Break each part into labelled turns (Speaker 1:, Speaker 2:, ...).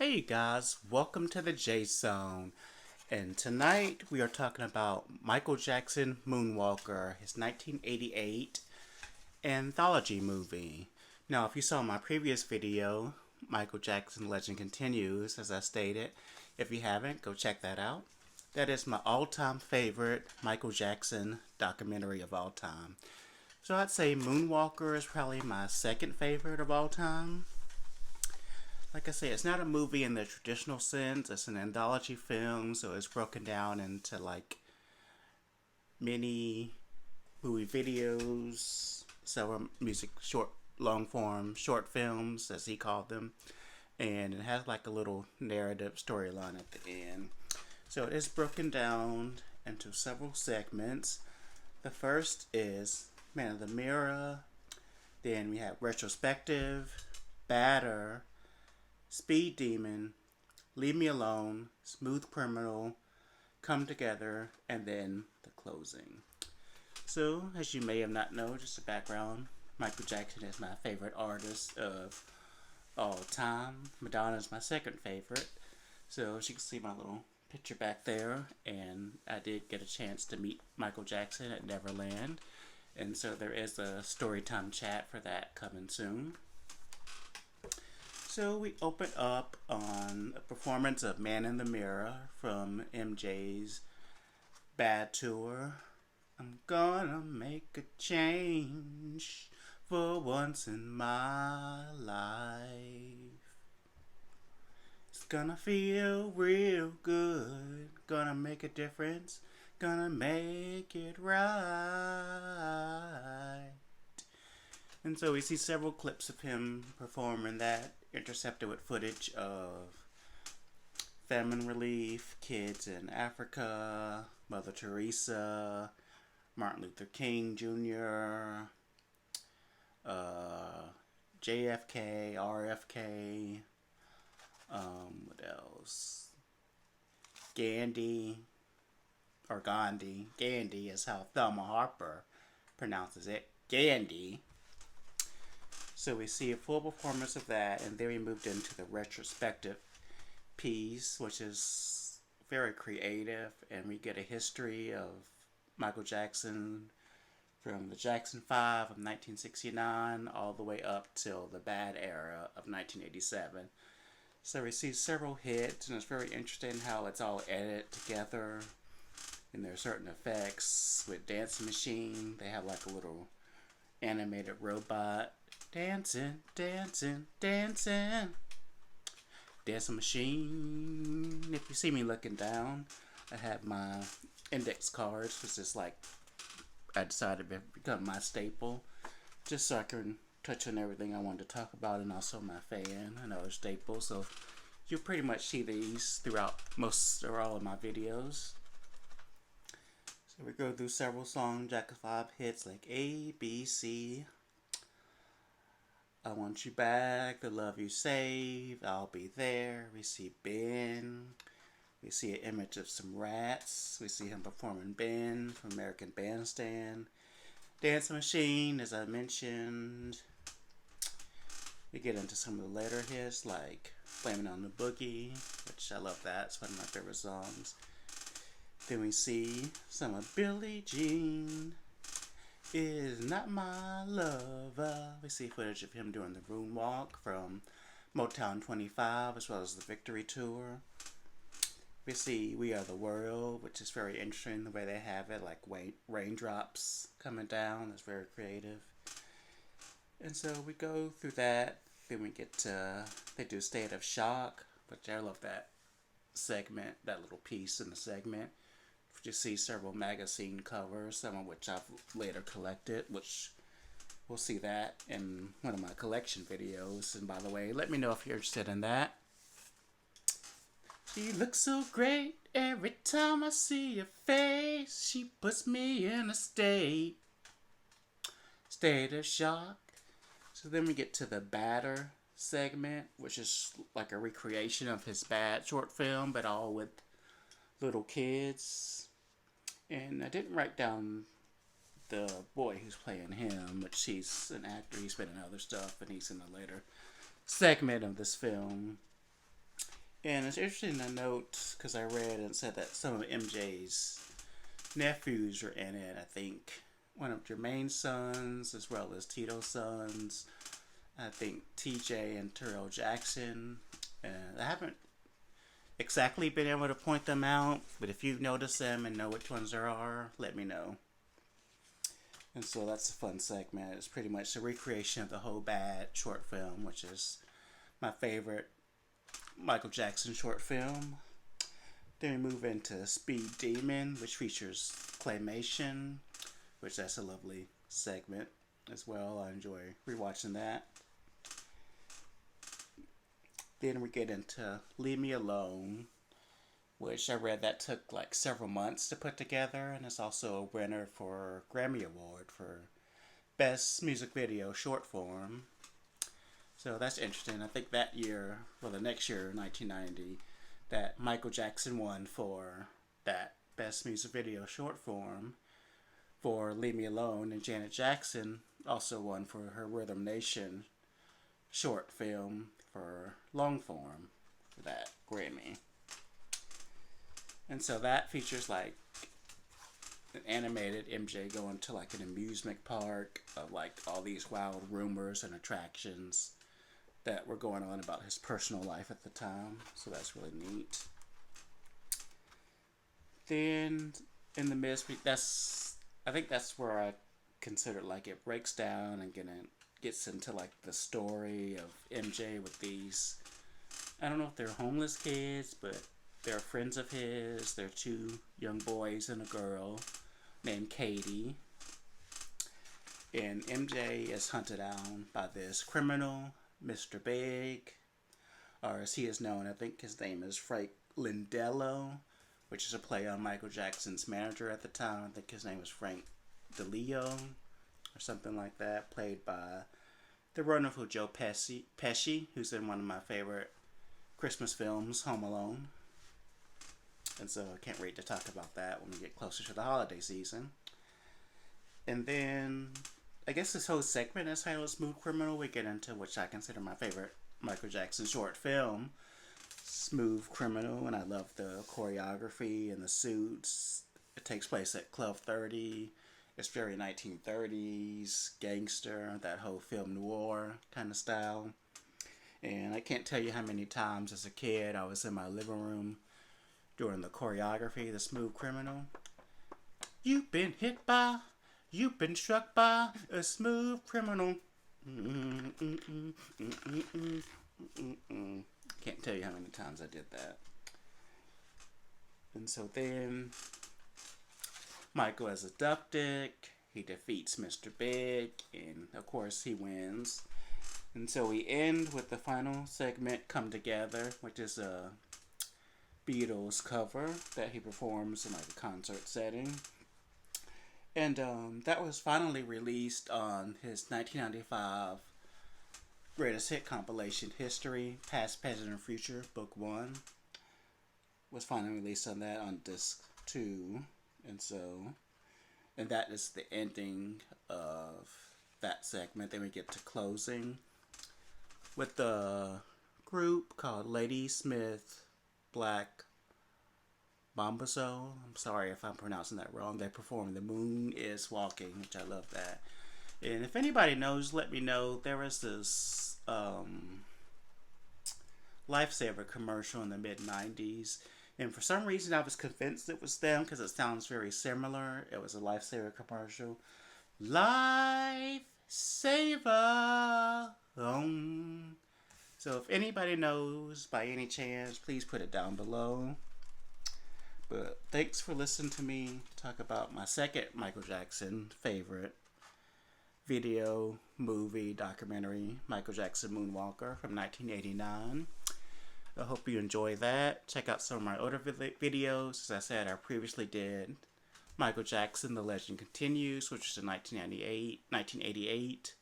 Speaker 1: Hey guys, welcome to the J Zone. And tonight we are talking about Michael Jackson Moonwalker, his 1988 anthology movie. Now, if you saw my previous video, Michael Jackson Legend Continues, as I stated. If you haven't, go check that out. That is my all-time favorite Michael Jackson documentary of all time. So I'd say Moonwalker is probably my second favorite of all time. Like I say, it's not a movie in the traditional sense. It's an anthology film, so it's broken down into like mini movie videos, several music short, long form short films, as he called them, and it has like a little narrative storyline at the end. So it is broken down into several segments. The first is Man of the Mirror. Then we have retrospective, batter, Speed Demon, Leave Me Alone, Smooth Criminal, Come Together, and then the closing. So, as you may have not known, just a background, Michael Jackson is my favorite artist of all time. Madonna is my second favorite. So, as you can see my little picture back there, and I did get a chance to meet Michael Jackson at Neverland. And so there is a storytime chat for that coming soon. So we open up on a performance of Man in the Mirror from MJ's Bad Tour. I'm gonna make a change for once in my life. It's gonna feel real good. Gonna make a difference. Gonna make it right. And so we see several clips of him performing that, intercepted with footage of famine relief, kids in Africa, Mother Teresa, Martin Luther King Jr., JFK, RFK, what else? Gandhi, or Gandhi. Gandhi is how Thelma Harper pronounces it. Gandhi. So we see a full performance of that, and then we moved into the retrospective piece, which is very creative, and we get a history of Michael Jackson from the Jackson 5 of 1969 all the way up till the bad era of 1987. So we see several hits, and it's very interesting how it's all edited together, and there are certain effects with Dancing Machine. They have like a little animated robot dancing, dancing, dancing. Dancing Machine. If you see me looking down, I have my index cards, which is like I decided to become my staple, just so I can touch on everything I wanted to talk about, and also my fan and other staples. So you'll pretty much see these throughout most or all of my videos. So we go through several songs, Jack of Five hits like A, B, C. I Want You Back, The Love You Saved, I'll Be There. We see Ben. We see an image of some rats. We see him performing Ben from American Bandstand. Dancing Machine, as I mentioned. We get into some of the later hits like Blaming on the Boogie, which I love that. It's one of my favorite songs. Then we see some of Billie Jean Is Not My Lover. We see footage of him doing the Moonwalk from Motown 25 as well as the Victory Tour. We see We Are the World, which is very interesting the way they have it, like raindrops coming down. It's very creative. And so we go through that. Then we get to, they do State of Shock, which I love that segment, that little piece in the segment. You see several magazine covers, some of which I've later collected, which we'll see that in one of my collection videos. And by the way, let me know if you're interested in that. She looks so great every time I see her face. She puts me in a state of shock. So then we get to the batter segment, which is like a recreation of his Bad short film, but all with little kids. And I didn't write down the boy who's playing him, but he's an actor. He's been in other stuff, and he's in a later segment of this film. And it's interesting to note, because I read and said that some of MJ's nephews are in it. I think one of Jermaine's sons, as well as Tito's sons. I think TJ and Terrell Jackson. And I haven't exactly been able to point them out, but if you've noticed them and know which ones there are, let me know. And so that's a fun segment. It's pretty much a recreation of the Whole Bad short film, which is my favorite Michael Jackson short film. Then we move into Speed Demon, which features claymation, which that's a lovely segment as well. I enjoy rewatching that. Then we get into Leave Me Alone, which I read that took like several months to put together, and it's also a winner for Grammy Award for Best Music Video Short Form. So that's interesting. I think that year, well, the next year, 1990, that Michael Jackson won for that Best Music Video Short Form for Leave Me Alone, and Janet Jackson also won for her Rhythm Nation short film for long form for that Grammy. And so that features like an animated MJ going to like an amusement park of like all these wild rumors and attractions that were going on about his personal life at the time. So that's really neat. Then in the midst, I think that's where I consider like it breaks down and gets into like the story of MJ with these, I don't know if they're homeless kids, but they're friends of his. They're two young boys and a girl named Katie. And MJ is hunted down by this criminal, Mr. Big, or as he is known, I think his name is Frank Lindello, which is a play on Michael Jackson's manager at the time. I think his name was Frank DeLeo or something like that, played by the wonderful Joe Pesci, who's in one of my favorite Christmas films, Home Alone. And so I can't wait to talk about that when we get closer to the holiday season. And then I guess this whole segment is titled Smooth Criminal. We get into which I consider my favorite Michael Jackson short film, Smooth Criminal, and I love the choreography and the suits. It takes place at Club 30. It's very 1930s, gangster, that whole film noir kind of style. And I can't tell you how many times as a kid I was in my living room during the choreography, the Smooth Criminal. You've been struck by a smooth criminal. Can't tell you how many times I did that. And so then Michael is abducted. He defeats Mr. Big, and of course he wins. And so we end with the final segment, Come Together, which is a Beatles cover that he performs in like a concert setting. And that was finally released on his 1995 Greatest Hit compilation, History, Past, Present, and Future, Book 1. Was finally released on that on disc 2. And that is the ending of that segment. Then we get to closing with the group called Lady Smith Black Bombazo. I'm sorry if I'm pronouncing that wrong. They perform The Moon is Walking, which I love that. And if anybody knows, let me know. There was this Lifesaver commercial in the mid-90s. And for some reason, I was convinced it was them because it sounds very similar. It was a Lifesaver commercial. Lifesaver. So if anybody knows by any chance, please put it down below. But thanks for listening to me talk about my second Michael Jackson favorite video, movie, documentary, Michael Jackson Moonwalker from 1989. I hope you enjoy that. Check out some of my older videos. As I said, I previously did Michael Jackson, The Legend Continues, which is a 1988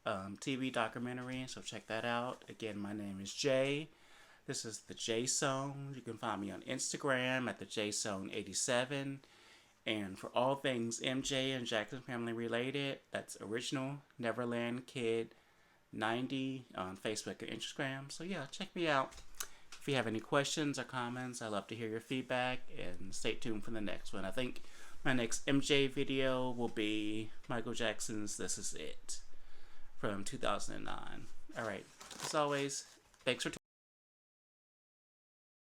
Speaker 1: TV documentary, so check that out. Again, my name is Jay. This is the J Zone. You can find me on Instagram at the J Zone 87. And for all things MJ and Jackson family related, that's Original Neverland Kid 90 on Facebook and Instagram. So yeah, check me out. If you have any questions or comments, I'd love to hear your feedback, and stay tuned for the next one. I think my next MJ video will be Michael Jackson's This Is It from 2009. Alright, as always, thanks for tuning in.